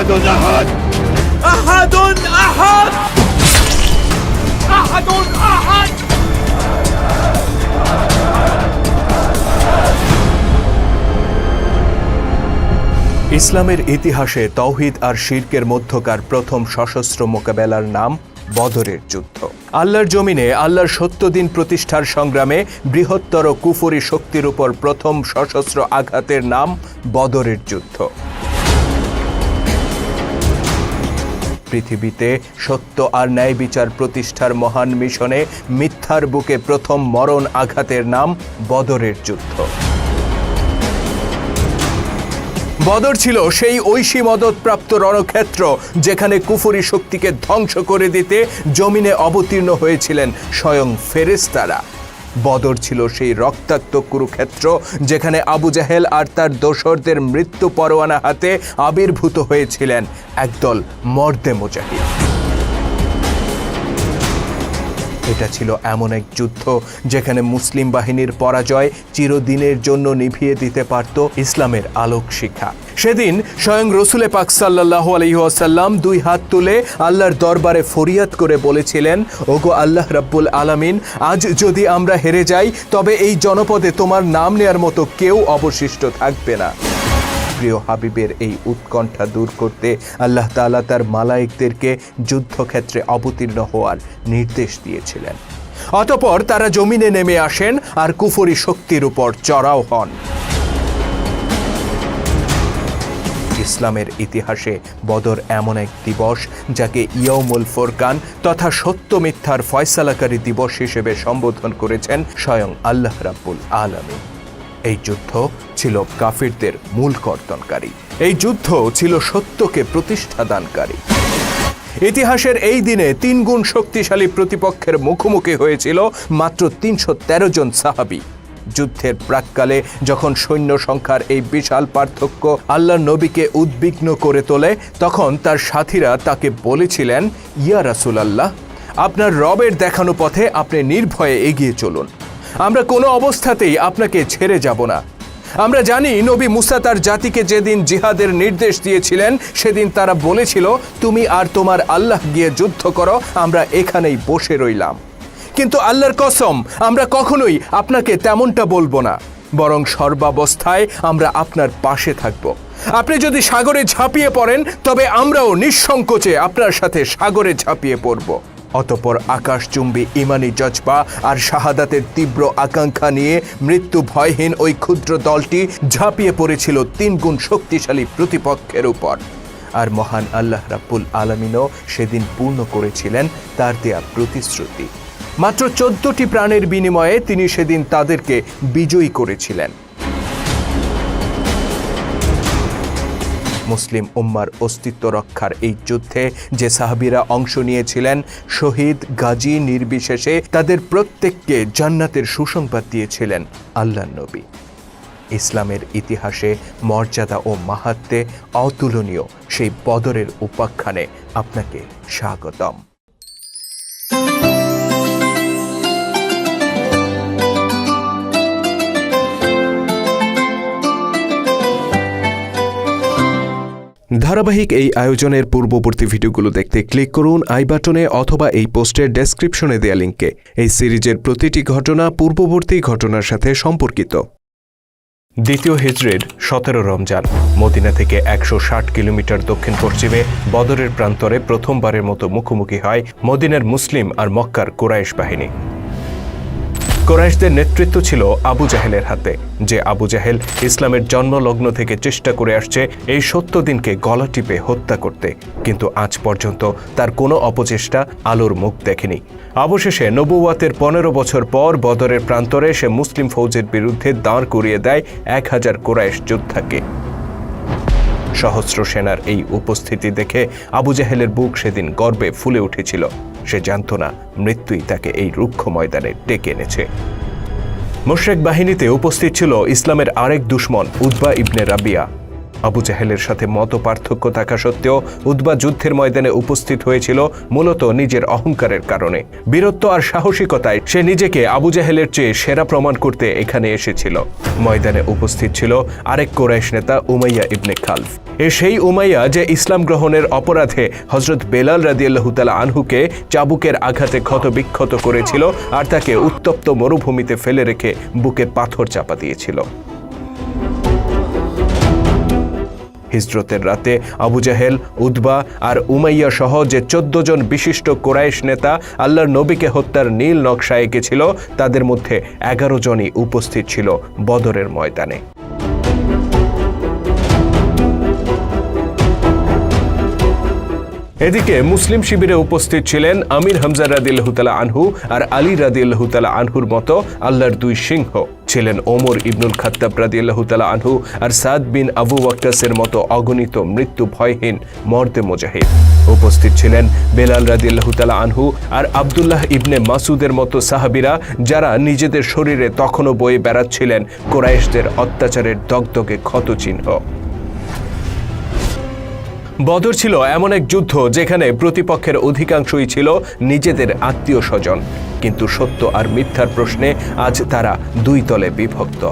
আহাদুন আহাদ, আহাদুন আহাদ, আহাদুন আহাদ। ইসলামের ইতিহাসে তাওহীদ আর শিরকের মধ্যকার প্রথম সশস্ত্র মোকাবেলার নাম বদরের যুদ্ধ। আল্লাহর জমিনে আল্লাহর সত্য দিন প্রতিষ্ঠার সংগ্রামে বৃহত্তর কুফরি শক্তির উপর প্রথম সশস্ত্র আঘাতের নাম বদরের যুদ্ধ। পৃথিবীতে সত্য আর ন্যায় বিচার প্রতিষ্ঠার মহান মিশনে মিথ্যার বুকে প্রথম মরণ আঘাতের নাম বদরের যুদ্ধ। বদর ছিল সেই ঐশী মদতপ্রাপ্ত রণক্ষেত্র যেখানে কুফরি শক্তিকে ধ্বংস করে দিতে জমিনে অবতীর্ণ হয়েছিলেন স্বয়ং ফেরেশতারা। বদর ছিল সেই রক্তাক্ত কুরুক্ষেত্র যেখানে আবু জাহেল আর তার দোসরদের মৃত্যু পরোয়ানা হাতে আবির্ভূত হয়েছিলেন একদল মর্দে মুজাহিদ। এটা ছিল এমন এক যুদ্ধ যেখানে মুসলিম বাহিনীর পরাজয় চিরদিনের জন্য নিভিয়ে দিতে পারত ইসলামের আলোক শিখা। সেদিন স্বয়ং রসুলে পাক সাল্লাল্লাহু আলাইহি ওয়াসাল্লাম দুই হাত তুলে আল্লাহর দরবারে ফরিয়াদ করে বলেছিলেন, ওগো আল্লাহ রাব্বুল আলামিন, আজ যদি আমরা হেরে যাই তবে এই জনপদে তোমার নাম নেয়ার মতো কেউ অবশিষ্ট থাকবে না। প্রিয় হাবিবের এই উৎকণ্ঠা দূর করতে আল্লাহ তাআলা তার মালায়েকদেরকে যুদ্ধক্ষেত্রে অবতীর্ণ হওয়ার নির্দেশ দিয়েছিলেন। অতঃপর তারা জমিনে নেমে আসেন আর কুফরি শক্তির উপর চড়াও হন। ইসলামের ইতিহাসে বদর এমন এক দিবস যাকে ইয়াউমুল ফুরকান তথা সত্য মিথ্যার ফয়সালাকারী দিবস হিসেবে সম্বোধন করেছেন স্বয়ং আল্লাহ রাব্বুল আলামিন। এই যুদ্ধ ছিল কাফিরদের মূল কর্তনকারী। এই যুদ্ধ ছিল সত্যকে প্রতিষ্ঠাদানকারী। ইতিহাসের এই দিনে 3 গুণ শক্তিশালী প্রতিপক্ষের মুখোমুখি হয়েছিল মাত্র 313 জন সাহাবী। যুদ্ধের প্রাক্কালে যখন সৈন্য সংখ্যার এই বিশাল পার্থক্য আল্লাহর নবীকে উদ্বিগ্ন করে তোলে, তখন তার সাথীরা তাকে বলেছিলেন, ইয়া রাসূলুল্লাহ, আপনার রবের দেখানো পথে আপনি নির্ভয়ে এগিয়ে চলুন। আমরা কোনো অবস্থাতেই আপনাকে ছেড়ে যাব না। আমরা জানি নবী মুসা তার জাতিকে যেদিন জিহাদের নির্দেশ দিয়েছিলেন সেদিন তারা বলেছিল, তুমি আর তোমার আল্লাহ গিয়ে যুদ্ধ করো, আমরা এখানেই বসে রইলাম। কিন্তু আল্লাহর কসম, আমরা কখনোই আপনাকে তেমনটা বলবো না, বরং সর্বাবস্থায় আমরা আপনার পাশে থাকব। আপনি যদি সাগরে ঝাঁপিয়ে পড়েন তবে আমরাও নিঃসংকোচে আপনার সাথে সাগরে ঝাঁপিয়ে পড়ব। অতঃপর আকাশচুম্বী ইমানি জজবা আর শাহাদাতের তীব্র আকাঙ্ক্ষা নিয়ে মৃত্যু ভয়হীন ওই ক্ষুদ্র দলটি ঝাঁপিয়ে পড়েছিল 3 গুণ শক্তিশালী প্রতিপক্ষের উপর। আর মহান আল্লাহ রাব্বুল আলামিনও সেদিন পূর্ণ করেছিলেন তার দেয়া প্রতিশ্রুতি। মাত্র 14টি প্রাণের বিনিময়ে তিনি সেদিন তাদেরকে বিজয়ী করেছিলেন। মুসলিম উম্মার অস্তিত্ব রক্ষার এই যুদ্ধে যে সাহাবীরা অংশ নিয়েছিলেন, শহীদ গাজী নির্বিশেষে তাদের প্রত্যেককে জান্নাতের সুসংবাদ দিয়েছিলেন আল্লাহর নবী। ইসলামের ইতিহাসে মর্যাদা ও মাহাত্ম্যে অতুলনীয় সেই বদরের উপাখ্যানে আপনাকে স্বাগতম। ধারাবাহিক এই আয়োজনের পূর্ববর্তী ভিডিওগুলো দেখতে ক্লিক করুন আই বাটনে অথবা এই পোস্টের ডেসক্রিপশনে দেয়া লিঙ্কে। এই সিরিজের প্রতিটি ঘটনা পূর্ববর্তী ঘটনার সাথে সম্পর্কিত। দ্বিতীয় হিজরির 17 রমজান মদিনা থেকে 160 কিলোমিটার দক্ষিণ পশ্চিমে বদরের প্রান্তরে প্রথমবারের মতো মুখোমুখি হয় মদিনার মুসলিম আর মক্কার কুরাইশ বাহিনী। কুরাইশদের নেতৃত্ব ছিল আবু জাহেলের হাতে, যে আবু জাহেল ইসলামের জন্মলগ্ন থেকে চেষ্টা করে আসছে এই সত্য দিনকে গলা টিপে হত্যা করতে, কিন্তু আজ পর্যন্ত তার কোনো অপচেষ্টা আলোর মুখ দেখেনি। অবশেষে নবুওয়াতের 15 বছর পর বদরের প্রান্তরে সে মুসলিম ফৌজের বিরুদ্ধে দাঁড় করিয়ে দেয় 1000 কুরাইশ যোদ্ধাকে। সহস্র সেনার এই উপস্থিতি দেখে আবু জাহেলের বুক সেদিন গর্বে ফুলে উঠেছিল। সে জানত না মৃত্যুই তাকে এই রুক্ষ ময়দানে ডেকে এনেছে। মুশরিক বাহিনীতে উপস্থিত ছিল ইসলামের আরেক দুশমন উতবা ইবনে রাবিয়া। আবু জাহেলের সাথে মত পার্থক্য থাকা সত্ত্বেও উতবা যুদ্ধের ময়দানে উপস্থিত হয়েছিল মূলত নিজের অহংকারের কারণে। বীরত্ব আর সাহসিকতায় সে নিজেকে আবু জাহেলের চেয়ে সেরা প্রমাণ করতে এখানে এসেছিল। ময়দানে উপস্থিত ছিল আরেক কুরাইশ নেতা উমাইয়া ইবনে খালফ। সেই উমাইয়া যে ইসলাম গ্রহণের অপরাধে হযরত বেলাল রাদিয়াল্লাহু তাআলা আনহুকে চাবুকের আঘাতে ক্ষতবিক্ষত করেছিল আর তাকে উত্তপ্ত মরুভূমিতে ফেলে রেখে বুকে পাথর চাপা দিয়েছিল। হিজরতের রাতে আবু জাহেল, উতবা আর উমাইয়া সহ যে 14 জন বিশিষ্ট কুরাইশ নেতা আল্লাহর নবীকে হত্যার নীল নকশা এঁকেছিল, তাদের মধ্যে 11 জনই উপস্থিত ছিল বদরের ময়দানে। এদিকে মুসলিম শিবিরে উপস্থিত ছিলেন আমির হামজা রাদিয়াল্লাহু তাআলা আনহু আর আলী রাদিয়াল্লাহু তাআলা আনহুর মতো আল্লাহর দুই সিংহ ছিলেন ওমর ইবনুল খাত্তাব রাদিয়াল্লাহু তাআলা আনহু আর সাদ বিন আবু ওয়াক্কাসের মতো অগণিত মৃত্যু ভয়হীন মর্দে মুজাহিদ। উপস্থিত ছিলেন বেলাল রাদিয়াল্লাহু তাআলা আনহু আর আব্দুল্লাহ ইবনে মাসুদের মতো সাহাবীরা, যারা নিজেদের শরীরে তখনও বয়ে বেড়াচ্ছিলেন কুরাইশদের অত্যাচারের দগদগে ক্ষতচিহ্ন। বদর ছিল এমন এক যুদ্ধ যেখানে প্রতিপক্ষের অধিকাংশই ছিল নিজেদের আত্মীয় স্বজন, কিন্তু সত্য আর মিথ্যার প্রশ্নে আজ তারা দুই দলে বিভক্ত।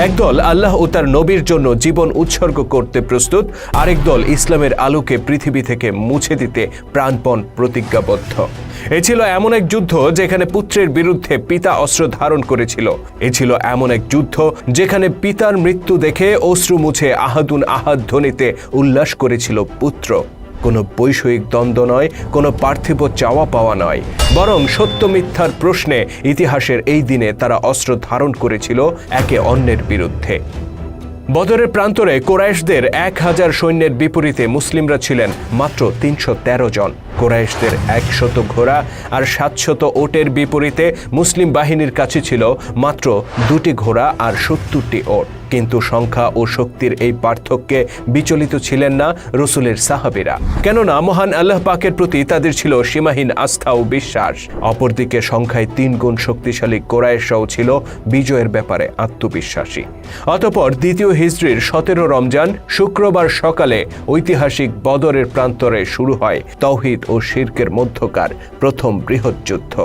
একদল আল্লাহ ও তার নবীর জন্য জীবন উৎসর্গ করতে প্রস্তুত, আরেক দল ইসলামের আলোকে পৃথিবী থেকে মুছে দিতে প্রাণপণ প্রতিজ্ঞাবদ্ধ। এ ছিল এমন এক যুদ্ধ যেখানে পুত্রের বিরুদ্ধে পিতা অস্ত্র ধারণ করেছিল। এ ছিল এমন এক যুদ্ধ যেখানে পিতার মৃত্যু দেখে অশ্রু মুছে আহাদুন আহাদ ধ্বনিতে উল্লাস করেছিল পুত্র। কোনো বৈষয়িক দ্বন্দ্ব নয়, কোনো পার্থিব চাওয়া পাওয়া নয়, বরং সত্য মিথ্যার প্রশ্নে ইতিহাসের এই দিনে তারা অস্ত্র ধারণ করেছিল একে অন্যের বিরুদ্ধে। বদরের প্রান্তরে কুরাইশদের 1000 সৈন্যের বিপরীতে মুসলিমরা ছিলেন মাত্র 313 জন। কুরাইশদের 100 ঘোড়া আর 700 ওটের বিপরীতে মুসলিম বাহিনীর কাছে ছিল মাত্র 2টি ঘোড়া আর 70টি ওট। কিন্তু সংখ্যা ও শক্তির এই পার্থক্যে বিচলিত ছিলেন না রসুলের সাহাবীরা, কেননা মহান আল্লাহ পাকের প্রতি তাদের ছিল সীমাহীন আস্থা ও বিশ্বাস। অপরদিকে সংখ্যায় 3 গুণ শক্তিশালী কুরাইশরাও ছিল বিজয়ের ব্যাপারে আত্মবিশ্বাসী। অতঃপর দ্বিতীয় হিজরির 17 রমজান শুক্রবার সকালে ঐতিহাসিক বদরের প্রান্তরে শুরু হয় তাওহীদ ও শিরকের মধ্যকার প্রথম বৃহৎ যুদ্ধ।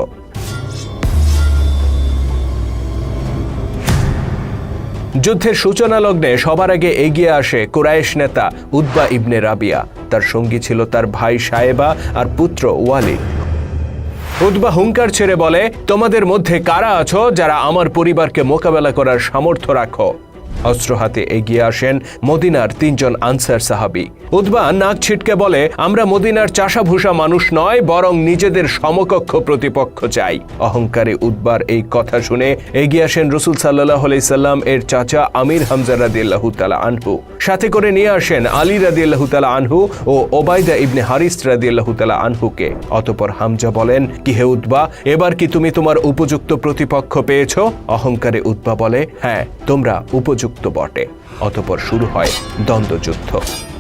যুদ্ধের সূচনা লগ্নে সবার আগে এগিয়ে আসে কুরাইশ নেতা উতবা ইবনে রাবিয়া। তার সঙ্গী ছিল তার ভাই সায়েবা আর পুত্র ওয়ালিদ। উতবা হুঙ্কার ছেড়ে বলে, তোমাদের মধ্যে কারা আছো যারা আমার পরিবারকে মোকাবেলা করার সামর্থ্য রাখো? অস্ত্র হাতে এগিয়ে আসেন মদিনার 3 জন আনসার সাহাবী। উতবা নাক ছিটকে বলে, আমরা মদিনার চাষাভুষা মানুষ নয়, বরং নিজেদের সমকক্ষ প্রতিপক্ষ চাই। অহংকারে উতবার এই কথা শুনে এগিয়ে আসেন রাসূল সাল্লাল্লাহু আলাইহি সাল্লাম এর চাচা আমির হামজা রাদিয়াল্লাহু তাআলা আনহু। সাথে করে নিয়ে আসেন আলী রাদিয়াল্লাহু তাআলা আনহু ও ওবাইদা ইবনে হারিস রাদিয়াল্লাহু তাআলা আনহুকে। অতঃপর হামজা বলেন, কি হে উতবা, এবার কি তুমি তোমার উপযুক্ত প্রতিপক্ষ পেয়েছো? অহংকারে উতবা বলে, হ্যাঁ, তোমরা উপযুক্ত বটে। অতঃপর শুরু হয় দ্বন্দ্বযুদ্ধ।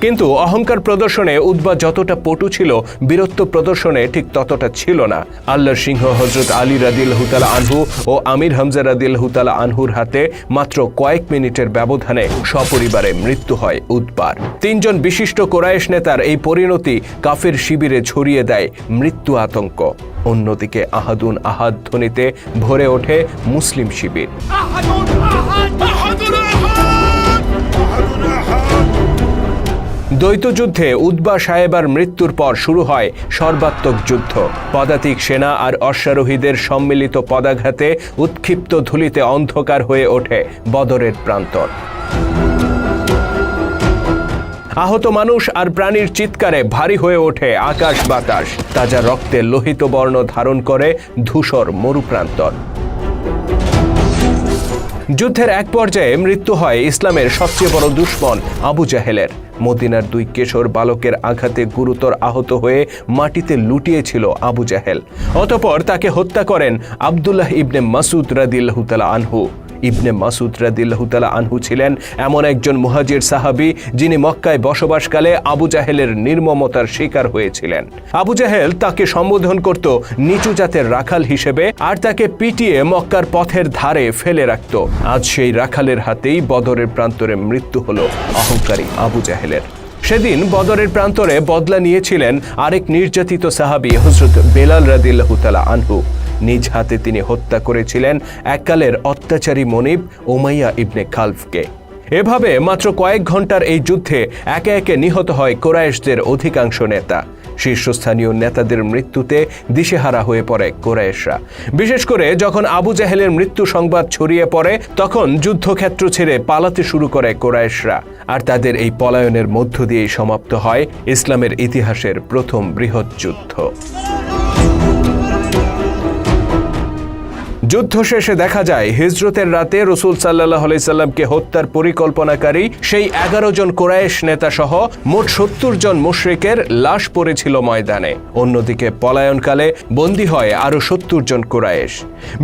কিন্তু অহংকার প্রদর্শনে উতবা যতটা পটু ছিল, বীরত্ব প্রদর্শনে ঠিক ততটা ছিল না। আল্লাহর সিংহ হযরত আলী রাদিয়াল্লাহু তাআলা আনহু ও আমির হামজা রাদিয়াল্লাহু তাআলা আনহুর হাতে মাত্র কয়েক মিনিটের ব্যবধানে সপরিবারে মৃত্যু হয় উতবার। 3 জন বিশিষ্ট কুরাইশ নেতার এই পরিণতি কাফের শিবিরে ছড়িয়ে দেয় মৃত্যু আতঙ্ক। অন্যদিকে আহাদুন আহাদ ধ্বনিতে ভরে ওঠে মুসলিম শিবির। দ্বৈত যুদ্ধে উতবা সাহেবার মৃত্যুর পর শুরু হয় সর্বাত্মক যুদ্ধ। পদাতিক সেনা আর অশ্বারোহীদের সম্মিলিত পদাঘাতে উৎক্ষিপ্ত ধূলিতে অন্ধকার হয়ে ওঠে বদরের প্রান্তর। আহত মানুষ আর প্রাণীর চিৎকারে ভারী হয়ে ওঠে আকাশ বাতাস। তাজা রক্তে লোহিত বর্ণ ধারণ করে ধূসর মরুপ্রান্তর। যুদ্ধের এক পর্যায়ে মৃত্যু হয় ইসলামের সবচেয়ে বড় দুশমন আবু জাহেলের। মদিনার 2 কিশোর বালকের আঘাতে গুরুতর আহত হয়ে মাটিতে লুটিয়েছিল আবু জাহেল। অতঃপর তাকে হত্যা করেন আব্দুল্লাহ ইবনে মাসুদ রাদিয়াল্লাহু তাআলা আনহু। ইবনে মাসউদ রাদিয়াল্লাহু তাআলা আনহু ছিলেন এমন একজন মুহাজির সাহাবী যিনি মক্কায় বসবাসকালে আবু জাহেলের নির্মমতার শিকার হয়েছিলেন। আবু জাহেল তাকে সম্বোধন করত নিচু জাতের রাখাল হিসেবে আর তাকে পিটিয়ে মক্কার পথের ধারে ফেলে রাখত। আজ সেই রাখালের হাতেই বদরের প্রান্তরে মৃত্যু হলো অহংকারী আবু জাহেলের। সেদিন বদরের প্রান্তরে বদলা নিয়েছিলেন আরেক নির্যাতিত সাহাবী হযরত বেলাল রাদিয়াল্লাহু তাআলা আনহু। নিজ হাতে তিনি হত্যা করেছিলেন এককালের অত্যাচারী মনিব উমাইয়া ইবনে খালফকে। এভাবে মাত্র কয়েক ঘন্টার এই যুদ্ধে একে একে নিহত হয় কুরাইশদের অধিকাংশ নেতা। শীর্ষস্থানীয় নেতাদের মৃত্যুতে দিশেহারা হয়ে পড়ে কুরাইশরা। বিশেষ করে যখন আবু জাহেলের মৃত্যু সংবাদ ছড়িয়ে পড়ে তখন যুদ্ধক্ষেত্র ছেড়ে পালাতে শুরু করে কুরাইশরা। আর তাদের এই পলায়নের মধ্য দিয়েই সমাপ্ত হয় ইসলামের ইতিহাসের প্রথম বৃহৎ যুদ্ধ। যুদ্ধ শেষে দেখা যায় হিজরতের রাতে রাসূল সাল্লাল্লাহু আলাইহি সাল্লামকে হত্যার পরিকল্পনাকারী সেই 11 জন কুরাইশ নেতা সহ মোট 70 জন মুশরিকের লাশ পড়েছিল ময়দানে। অন্যদিকে পলায়নকালে বন্দী হয় আরও 70 জন কুরাইশ।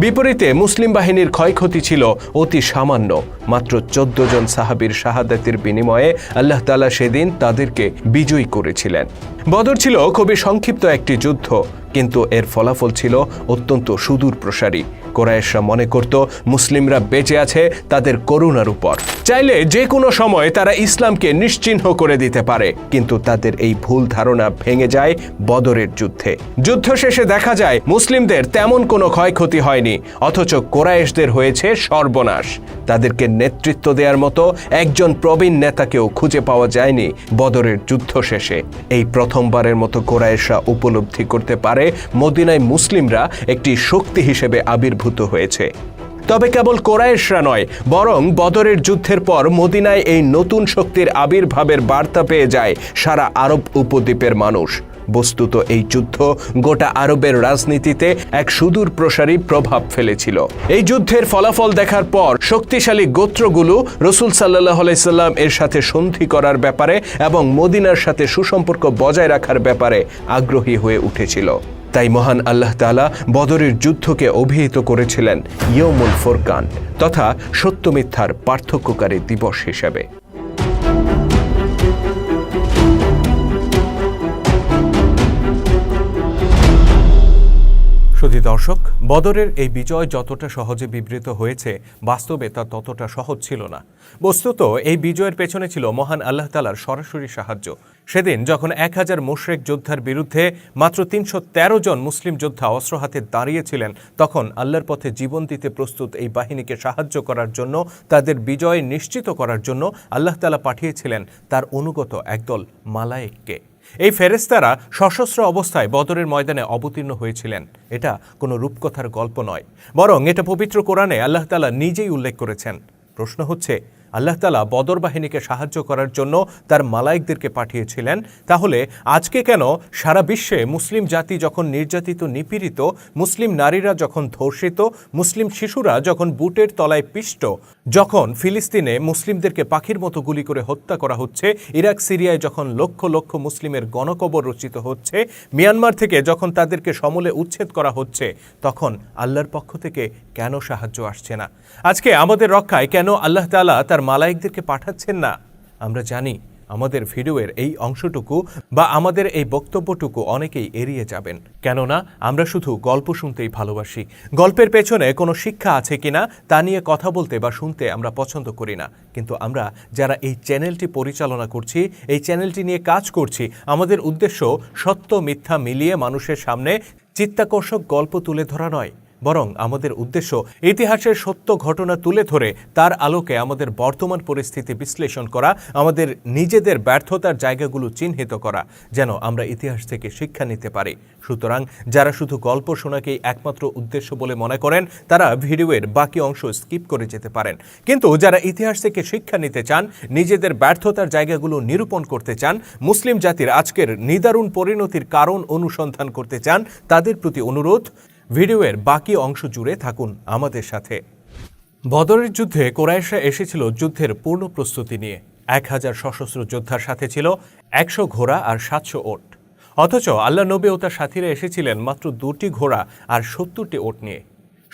বিপরীতে মুসলিম বাহিনীর ক্ষয়ক্ষতি ছিল অতি সামান্য। মাত্র 14 জন সাহাবীর শাহাদাতের বিনিময়ে আল্লাহ তাআলা সেদিন তাদেরকে বিজয়ী করেছিলেন। বদর ছিল খুবই সংক্ষিপ্ত একটি যুদ্ধ, কিন্তু এর ফলাফল ছিল অত্যন্ত সুদূর প্রসারী। কুরাইশরা মনে করত মুসলিমরা বেঁচে আছে তাদের করুণার উপর, চাইলে যে কোনো সময় তারা ইসলামকে নিশ্চিহ্ন করে দিতে পারে। কিন্তু তাদের এই ভুল ধারণা ভেঙে যায় বদরের যুদ্ধে। যুদ্ধ শেষে দেখা যায় মুসলিমদের তেমন কোনো ক্ষয়ক্ষতি হয়নি, অথচ কুরাইশদের হয়েছে সর্বনাশ। তাদেরকে নেতৃত্ব দেওয়ার মতো একজন প্রবীণ নেতাকেও খুঁজে পাওয়া যায়নি বদরের যুদ্ধ শেষে। এই প্রথমবারের মতো কুরাইশরা উপলব্ধি করতে পারে মদিনায় মুসলিমরা একটি শক্তি হিসেবে আবির্ভূত হয়েছে। তবে কেবল কুরাইশরা নয়, বরং বদরের যুদ্ধের পর মদিনায় এই নতুন শক্তির আবির্ভাবের বার্তা পেয়ে যায় সারা আরব উপদ্বীপের মানুষ। বস্তুত এই যুদ্ধ গোটা আরবের রাজনীতিতে এক সুদূর প্রসারী প্রভাব ফেলেছিল। এই যুদ্ধের ফলাফল দেখার পর শক্তিশালী গোত্রগুলো রাসূল সাল্লাল্লাহু আলাইহি সাল্লাম এর সাথে সন্ধি করার ব্যাপারে এবং মদিনার সাথে সুসম্পর্ক বজায় রাখার ব্যাপারে আগ্রহী হয়ে উঠেছিল। তাই মহান আল্লাহ তাআলা বদরের যুদ্ধকে অভিহিত করেছিলেন ইয়াউমুল ফুরকান তথা সত্য মিথ্যার পার্থক্যকারী দিবস হিসেবে। শুধু দর্শক, বদরের এই বিজয় যতটা সহজে বিবৃত হয়েছে, বাস্তবে তা ততটা সহজ ছিল না। বস্তুত এই বিজয়ের পেছনে ছিল মহান আল্লাহ তাআলার সরাসরি সাহায্য। সেদিন যখন 1000 মুশরিক যোদ্ধার বিরুদ্ধে মাত্র 313 জন মুসলিম যোদ্ধা অস্ত্র হাতে দাঁড়িয়েছিলেন, তখন আল্লাহর পথে জীবন দিতে প্রস্তুত এই বাহিনীকে সাহায্য করার জন্য, তাদের বিজয় নিশ্চিত করার জন্য আল্লাহ তাআলা পাঠিয়েছিলেন তার অনুগত একদল মালায়েককে। এই ফেরেশতারা সশস্ত্র অবস্থায় বদরের ময়দানে অবতীর্ণ হয়েছিলেন। এটা কোনো রূপকথার গল্প নয়, বরং এটা পবিত্র কোরআনে আল্লাহ তাআলা নিজেই উল্লেখ করেছেন। প্রশ্ন হচ্ছে, আল্লাহ তাআলা বদর বাহিনীকে সাহায্য করার জন্য তার মালায়েকদেরকে পাঠিয়েছিলেন, তাহলে আজকে কেন সারা বিশ্বে মুসলিম জাতি যখন নির্যাতিত নিপীড়িত, মুসলিম নারীরা যখন ধর্ষিত, মুসলিম শিশুরা যখন বুটের তলায় পিষ্ট, যখন ফিলিস্তিনে মুসলিমদেরকে পাখির মতো গুলি করে হত্যা করা হচ্ছে, ইরাক সিরিয়ায় যখন লক্ষ লক্ষ মুসলিমের গণকবর রচিত হচ্ছে, মিয়ানমার থেকে যখন তাদেরকে সমূলে উচ্ছেদ করা হচ্ছে, তখন আল্লাহর পক্ষ থেকে কেন সাহায্য আসছে না? আজকে আমাদের রক্ষায় কেন আল্লাহ তাআলা তার মালায়েকদেরকে পাঠাচ্ছেন না? আমরা জানি আমাদের ভিডিওর এই অংশটুকু বা আমাদের এই বক্তব্যটুকু অনেকেই এড়িয়ে যাবেন, কেননা আমরা শুধু গল্প শুনতেই ভালোবাসি। গল্পের পেছনে কোনো শিক্ষা আছে কিনা তা নিয়ে কথা বলতে বা শুনতে আমরা পছন্দ করি না। কিন্তু আমরা যারা এই চ্যানেলটি পরিচালনা করছি, এই চ্যানেলটি নিয়ে কাজ করছি, আমাদের উদ্দেশ্য সত্য মিথ্যা মিলিয়ে মানুষের সামনে চিত্তাকর্ষক গল্প তুলে ধরা নয়, বরং আমাদের উদ্দেশ্য ইতিহাসের সত্য ঘটনা তুলে ধরে তার আলোকে আমাদের বর্তমান পরিস্থিতি বিশ্লেষণ করা, আমাদের নিজেদের ব্যর্থতার জায়গাগুলো চিহ্নিত করা, যেন আমরা ইতিহাস থেকে শিক্ষা নিতে পারি। সুতরাং যারা শুধু গল্প শোনাকেই একমাত্র উদ্দেশ্য বলে মনে করেন, তারা ভিডিওর বাকি অংশ স্কিপ করে যেতে পারেন। কিন্তু যারা ইতিহাস থেকে শিক্ষা নিতে চান, নিজেদের ব্যর্থতার জায়গাগুলো নিরূপণ করতে চান, মুসলিম জাতির আজকের নিদারুণ পরিণতির কারণ অনুসন্ধান করতে চান, তাদের প্রতি অনুরোধ, ভিডিওর বাকি অংশ জুড়ে থাকুন আমাদের সাথে। বদরের যুদ্ধে কুরাইশরা এসেছিল যুদ্ধের পূর্ণ প্রস্তুতি নিয়ে। 1000 সশস্ত্র যোদ্ধার সাথে ছিল 100 ঘোড়া আর 700 ওট। অথচ আল্লাহ নবী ও তার সাথীরা এসেছিলেন মাত্র 2টি ঘোড়া আর 70টি ওট নিয়ে।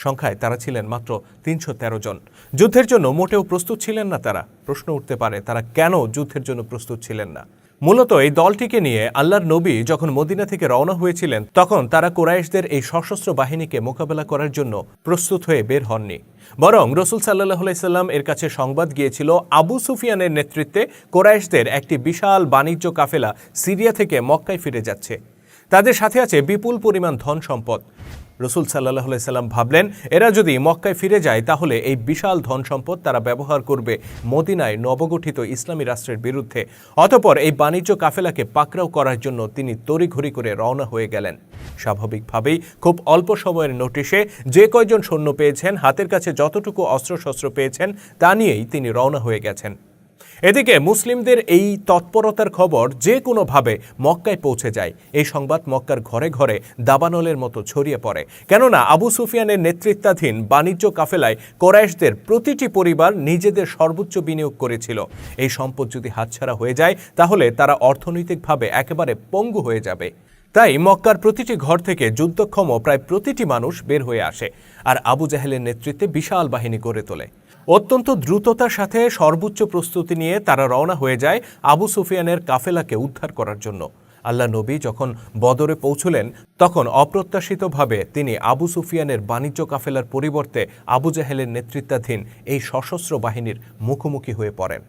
সংখ্যায় তারা ছিলেন মাত্র ৩১৩ জন। যুদ্ধের জন্য মোটেও প্রস্তুত ছিলেন না তারা। প্রশ্ন উঠতে পারে, তারা কেন যুদ্ধের জন্য প্রস্তুত ছিলেন না? মূলত এই দলটিকে নিয়ে আল্লাহর নবী যখন মদিনা থেকে রওনা হয়েছিলেন, তখন তারা কুরাইশদের এই সশস্ত্র বাহিনীকে মোকাবেলা করার জন্য প্রস্তুত হয়ে বের হননি। বরং রাসূল সাল্লাল্লাহু আলাইহি সাল্লাম এর কাছে সংবাদ গিয়েছিল আবু সুফিয়ানের নেতৃত্বে কুরাইশদের একটি বিশাল বাণিজ্য কাফেলা সিরিয়া থেকে মক্কায় ফিরে যাচ্ছে। তাদের সাথে আছে বিপুল পরিমাণ ধন সম্পদ। রাসূল সাল্লাল্লাহু আলাইহি সাল্লাম ভাবলেন, এরা যদি মক্কায় ফিরে যায় তাহলে এই বিশাল ধন সম্পদ তারা ব্যবহার করবে মদিনায় নবগঠিত ইসলামী রাষ্ট্রের বিরুদ্ধে। অতঃপর এই বাণিজ্য কাফেলাকে পাকড়াও করার জন্য তিনি তড়িঘড়ি করে রওনা হয়ে গেলেন। স্বাভাবিকভাবেই খুব অল্প সময়ের নোটিশে যে কয়জন সৈন্য পেয়েছেন, হাতের কাছে যতটুকু অস্ত্রশস্ত্র পেয়েছেন, তা নিয়েই তিনি রওনা হয়ে গেছেন। এদিকে মুসলিমদের এই তৎপরতার খবর যে কোনোভাবে মক্কায় পৌঁছে যায়। এই সংবাদ মক্কার ঘরে ঘরে দাবানলের মতো ছড়িয়ে পড়ে। কেননা আবু সুফিয়ানের নেতৃত্বাধীন বাণিজ্য কাফেলায় কুরাইশদের প্রতিটি পরিবার নিজেদের সর্বোচ্চ বিনিয়োগ করেছিল। এই সম্পদ যদি হাতছাড়া হয়ে যায় তাহলে তারা অর্থনৈতিকভাবে একেবারে পঙ্গু হয়ে যাবে। তাই মক্কার প্রতিটি ঘর থেকে যুদ্ধক্ষম প্রায় প্রতিটি মানুষ বের হয়ে আসে আর আবু জাহেলের নেতৃত্বে বিশাল বাহিনী গড়ে তোলে। অত্যন্ত দ্রুততার সাথে সর্বোচ্চ প্রস্তুতি নিয়ে তারা রওনা হয়ে যায় আবু সুফিয়ানের কাফেলাকে উদ্ধার করার জন্য। আল্লাহ নবী যখন বদরে পৌঁছলেন তখন অপ্রত্যাশিতভাবে তিনি আবু সুফিয়ানের বাণিজ্য কাফেলার পরিবর্তে আবু জাহেলের নেতৃত্বাধীন এই সশস্ত্র বাহিনীর মুখোমুখি হয়ে পড়েন।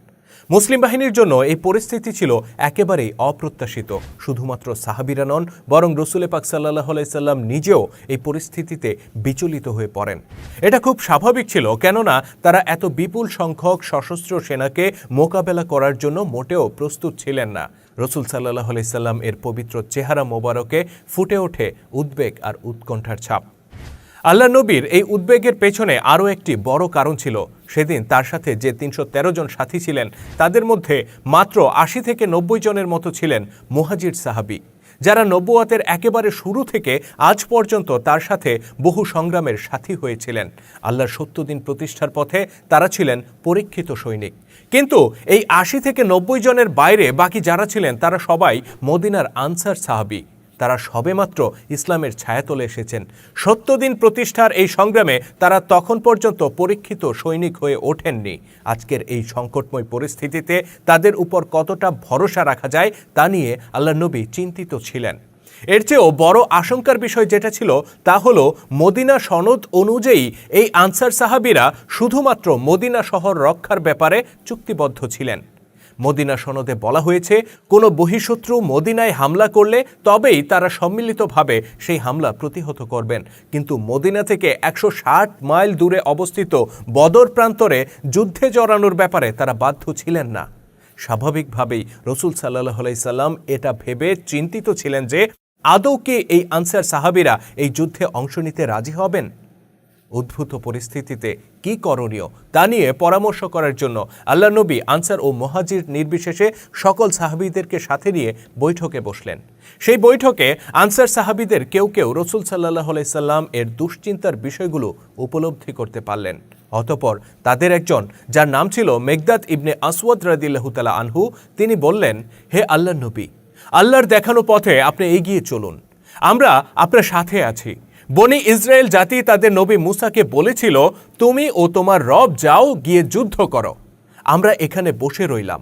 মুসলিম বাহিনীর জন্য এই পরিস্থিতি ছিল একেবারেই অপ্রত্যাশিত। শুধুমাত্র সাহাবীরা নন, বরং রাসূল পাক সাল্লাল্লাহু আলাইহি সাল্লাম নিজেও এই পরিস্থিতিতে বিচলিত হয়ে পড়েন। এটা খুব স্বাভাবিক ছিল, কেননা তারা এত বিপুল সংখ্যক সশস্ত্র সেনাকে মোকাবেলা করার জন্য মোটেও প্রস্তুত ছিলেন না। রাসূল সাল্লাল্লাহু আলাইহি সাল্লাম এর পবিত্র চেহারা মোবারকে ফুটে ওঠে উদ্বেগ আর উৎকণ্ঠার ছাপ। আল্লাহ নবীর এই উদ্বেগের পেছনে আরও একটি বড় কারণ ছিল। সেদিন তার সাথে যে ৩১৩ জন সাথী ছিলেন তাদের মধ্যে মাত্র ৮০ থেকে ৯০ জনের মতো ছিলেন মুহাজির সাহাবী, যারা নবুয়তের একেবারে শুরু থেকে আজ পর্যন্ত তার সাথে বহু সংগ্রামের সাথী হয়েছিলেন। আল্লাহর সত্য দিন প্রতিষ্ঠার পথে তারা ছিলেন পরীক্ষিত সৈনিক। কিন্তু এই ৮০ থেকে ৯০ জনের বাইরে বাকি যারা ছিলেন তারা সবাই মদিনার আনসার সাহাবী। তারা সবেমাত্র ইসলামের ছায়াতলে এসেছেন। সত্যদিন প্রতিষ্ঠার এই সংগ্রামে তারা তখন পর্যন্ত পরীক্ষিত সৈনিক হয়ে ওঠেননি। আজকের এই সংকটময় পরিস্থিতিতে তাদের উপর কতটা ভরসা রাখা যায় তা নিয়ে আল্লাহ নবী চিন্তিত ছিলেন। এর চেয়েও বড় আশঙ্কার বিষয় যেটা ছিল তা হলো মদিনা সনদ অনুযায়ী এই আনসার সাহাবীরা শুধুমাত্র মদিনা শহর রক্ষার ব্যাপারে চুক্তিবদ্ধ ছিলেন। মদিনা সনদে বলা হয়েছে, কোনো বহিঃশত্রু মদিনায় হামলা করলে তবেই তারা সম্মিলিতভাবে সেই হামলা প্রতিহত করবেন। কিন্তু মদিনা থেকে ১৬০ মাইল দূরে অবস্থিত বদর প্রান্তরে যুদ্ধে জড়ানোর ব্যাপারে তারা বাধ্য ছিলেন না। স্বাভাবিকভাবেই রাসূল সাল্লাল্লাহু আলাইহি সাল্লাম এটা ভেবে চিন্তিত ছিলেন যে আদৌ কি এই আনসার সাহাবীরা এই যুদ্ধে অংশ নিতে রাজি হবেন। উদ্ভূত পরিস্থিতিতে কি করণীয় তা নিয়ে পরামর্শ করার জন্য আল্লাহ নবী আনসার ও মুহাজির নির্বিশেষে সকল সাহাবীদেরকে সাথে নিয়ে বৈঠকে বসলেন। সেই বৈঠকে আনসার সাহাবীদের কেউ কেউ রাসূল সাল্লাল্লাহু আলাইহি সাল্লাম এর দুশ্চিন্তার বিষয়গুলো উপলব্ধি করতে পারলেন। অতঃপর তাদের একজন, যার নাম ছিল মিকদাদ ইবনে আসওয়াদ রাদিয়াল্লাহু তাআলা আনহু, তিনি বললেন, হে আল্লাহর নবী, আল্লাহর দেখানো পথে আপনি এগিয়ে চলুন, আমরা আপনার সাথে আছি। বনি ইসরায়েল জাতি তাদের নবী মুসাকে বলেছিল, তুমি ও তোমার রব যাও, গিয়ে যুদ্ধ করো, আমরা এখানে বসে রইলাম।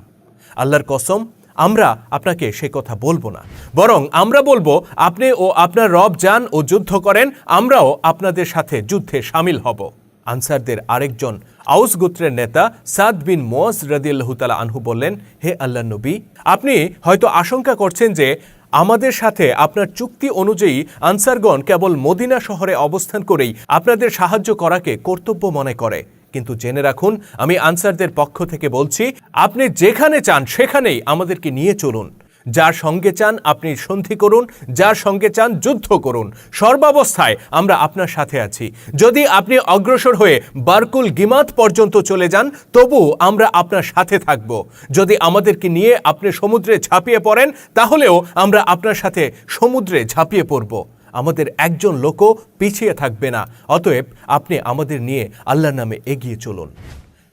আল্লাহর কসম, আমরা আপনাকে সে কথা বলবো না, বরং আমরা বলবো আপনি ও আপনার রব যান ও যুদ্ধ করেন, আমরাও আপনাদের সাথে যুদ্ধে শামিল হব। আনসারদের আরেকজন আউস গোত্রের নেতা সাদ বিন মুআজ রাদিয়াল্লাহু তাআলা আনহু বললেন, হে আল্লাহর নবী, আপনি হয়তো আশঙ্কা করছেন যে আমাদের সাথে আপনার চুক্তি অনুযায়ী আনসারগণ কেবল মদিনা শহরে অবস্থান করেই আপনাদের সাহায্য করাকে কর্তব্য মনে করে। কিন্তু জেনে রাখুন, আমি আনসারদের পক্ষ থেকে বলছি, আপনি যেখানে চান সেখানেই আমাদেরকে নিয়ে চলুন। যার সঙ্গে চান আপনি সন্ধি করুন, যার সঙ্গে চান যুদ্ধ করুন, সর্বাবস্থায় আমরা আপনার সাথে আছি। যদি আপনি অগ্রসর হয়ে বারকুল গিমাত পর্যন্ত চলে যান, তবু আমরা আপনার সাথে থাকব। যদি আমাদেরকে নিয়ে আপনি সমুদ্রে ঝাঁপিয়ে পড়েন, তাহলেও আমরা আপনার সাথে সমুদ্রে ঝাঁপিয়ে পড়ব। আমাদের একজন লোকও পিছিয়ে থাকবে না। অতএব আপনি আমাদের নিয়ে আল্লাহর নামে এগিয়ে চলুন।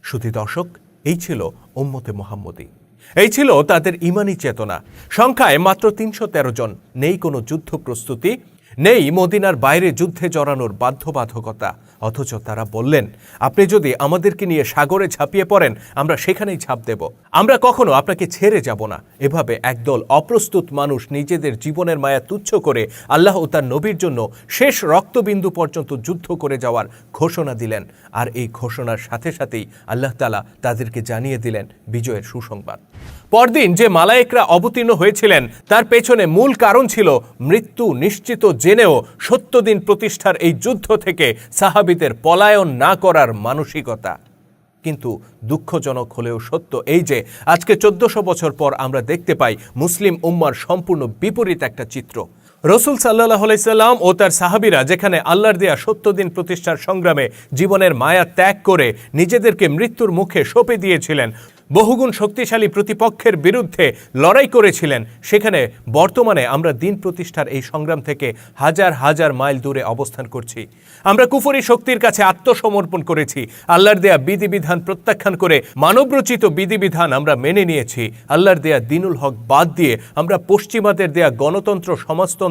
শুধু দর্শক, এই ছিল উম্মতে মুহাম্মদী, এই ছিল তাদের ঈমানি চেতনা। সংখ্যায় মাত্র ৩১৩ জন। নেই কোনো যুদ্ধ প্রস্তুতি, নেই মদিনার বাইরে যুদ্ধে জড়ানোর বাধ্যবাধকতা, অথচ তারা বললেন, আপনি যদি আমাদেরকে নিয়ে সাগরে ঝাঁপিয়ে পড়েন আমরা সেখানেই ঝাঁপ দেব, আমরা কখনো আপনাকে ছেড়ে যাব না। এভাবে একদল অপ্রস্তুত মানুষ নিজেদের জীবনের মায়া তুচ্ছ করে আল্লাহ ও তার নবীর জন্য শেষ রক্তবিন্দু পর্যন্ত যুদ্ধ করে যাওয়ার ঘোষণা দিলেন। আর এই ঘোষণার সাথে সাথেই আল্লাহ তাআলা তাদেরকে জানিয়ে দিলেন বিজয়ের সুসংবাদ। পরদিন যে মালায়েকরা অবতীর্ণ হয়েছিলেন তার পেছনে মূল কারণ ছিল মৃত্যু নিশ্চিত জেনেও সত্য দিন প্রতিষ্ঠার এই যুদ্ধ থেকে সাহাবীদের পলায়ন না করার মানসিকতা। কিন্তু দুঃখজনক হলেও সত্য এই যে আজকে 1400 বছর পর আমরা দেখতে পাই মুসলিম উম্মার সম্পূর্ণ বিপরীত একটা চিত্র। রসুল সাল্লাল্লাহু আলাইহি সাল্লাম ও তার সাহাবীরা যেখানে আল্লাহর দেয়া সত্য দিন প্রতিষ্ঠার সংগ্রামে জীবনের মায়া ত্যাগ করে নিজেদেরকে মৃত্যুর মুখে সঁপে দিয়েছিলেন, বহুগুণ শক্তিশালী প্রতিপক্ষের বিরুদ্ধে লড়াই করেছিলেন, সেখানে বর্তমানে আমরা দিন প্রতিষ্ঠার এই সংগ্রাম থেকে হাজার হাজার মাইল দূরে অবস্থান করছি। আমরা কুফরি শক্তির কাছে আত্মসমর্পণ করেছি, আল্লাহর দেয়া বিধিবিধান প্রত্যাখ্যান করে মানবরচিত বিধিবিধান আমরা মেনে নিয়েছি। আল্লাহর দেয়া দিনুল হক বাদ দিয়ে আমরা পশ্চিমাদের দেয়া গণতন্ত্র, সমাজতন্ত্র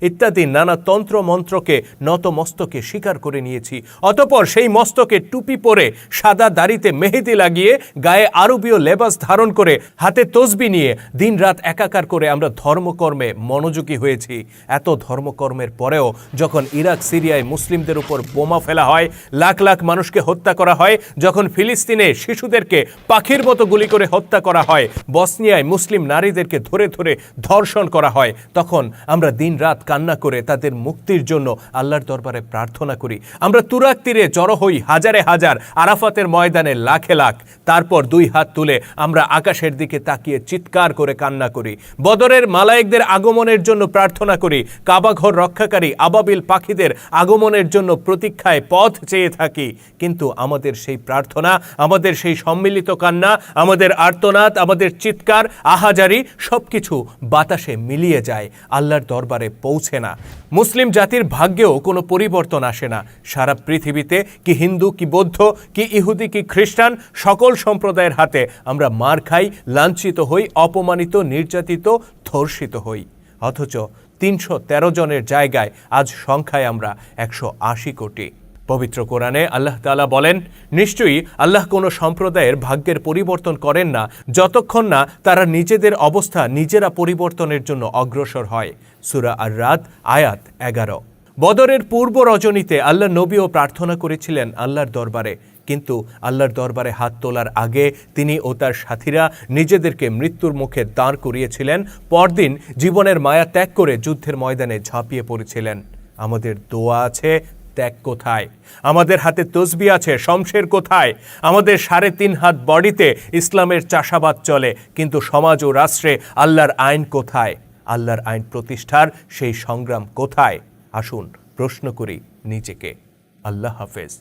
ইত্যাদি নানা তন্ত্র মন্ত্রকে নত মস্তকে স্বীকার করে নিয়েছি। অতঃপর সেই মস্তকে টুপি পরে সাদা দাড়িতে মেহেদি লাগিয়ে গায়ে আরবীয় লেবাস ধারণ করে হাতে তসবি নিয়ে দিনরাত একাকার করে আমরা ধর্মকর্মে মনোযোগী হয়েছি। এত ধর্মকর্মের পরেও যখন ইরাক সিরিয়ায় মুসলিমদের উপর বোমা ফেলা হয়, লাখ লাখ মানুষকে হত্যা করা হয়, যখন ফিলিস্তিনে শিশুদেরকে পাখির মতো গুলি করে হত্যা করা হয়, বসনিয়ায় মুসলিম নারীদেরকে ধরে ধরে ধর্ষণ করা হয়, তখন আমরা দিনরাত কান্না করে তাদের মুক্তির জন্য আল্লাহর দরবারে প্রার্থনা করি। আমরা তুরাক তীরে জড়ো হই হাজারে হাজার, আরাফাতের ময়দানে লাখে লাখ। তারপর দুই হাত তুলে আমরা আকাশের দিকে তাকিয়ে চিৎকার করে কান্না করি। বদরের মালায়েকদের আগমনের জন্য প্রার্থনা করি। কাবাঘর রক্ষাকারী আবাবিল পাখিদের আগমনের জন্য প্রতীক্ষায় পথ চেয়ে থাকি। কিন্তু আমাদের সেই প্রার্থনা, আমাদের সেই সম্মিলিত কান্না, আমাদের আর্তনাদ, আমাদের চিৎকার, আহাজারি সবকিছু বাতাসে মিলিয়ে যায়, আল্লাহর দরবারে পৌঁছে না। মুসলিম জাতির ভাগ্যেও কোনো পরিবর্তন আসে না। সারা পৃথিবীতে কি হিন্দু, কি বৌদ্ধ, কি ইহুদি, কি খ্রিস্টান, সকল সম্প্রদায়ের হাতে আমরা মার খাই, লাঞ্ছিত হই, অপমানিত, নির্যাতিত, ধর্ষিত হই। অথচ 313 জনের জায়গায় আজ সংখ্যায় আমরা 180 কোটি। পবিত্র কোরআনে আল্লাহ তাআলা বলেন, নিশ্চয়ই আল্লাহ কোনো সম্প্রদায়ের ভাগ্যের পরিবর্তন করেন না যতক্ষণ না তারা নিজেদের অবস্থা নিজেরা পরিবর্তনের জন্য অগ্রসর হয়। সূরা আর-রাদ আয়াত 11। বদরের পূর্ব রজনীতে আল্লাহ নবীও প্রার্থনা করেছিলেন আল্লাহর দরবারে, কিন্তু আল্লাহর দরবারে হাত তোলার আগে তিনি ও তার সাথীরা নিজেদেরকে মৃত্যুর মুখে দাঁড় করিয়েছিলেন। পরদিন জীবনের মায়া ত্যাগ করে যুদ্ধের ময়দানে ঝাঁপিয়ে পড়েছিলেন। আমাদের দোয়া আছে, ত্যাগ কোথায়? আমাদের হাতে তসবি আছে, শমশের কোথায়? আমাদের 3.5 হাত বডিতে ইসলামের চাষাবাদ চলে, কিন্তু সমাজ ও রাষ্ট্রে আল্লাহর আইন কোথায়? আল্লাহর আইন প্রতিষ্ঠার সেই সংগ্রাম কোথায়? আসুন প্রশ্ন করি নিজেকে। আল্লাহ হাফেজ।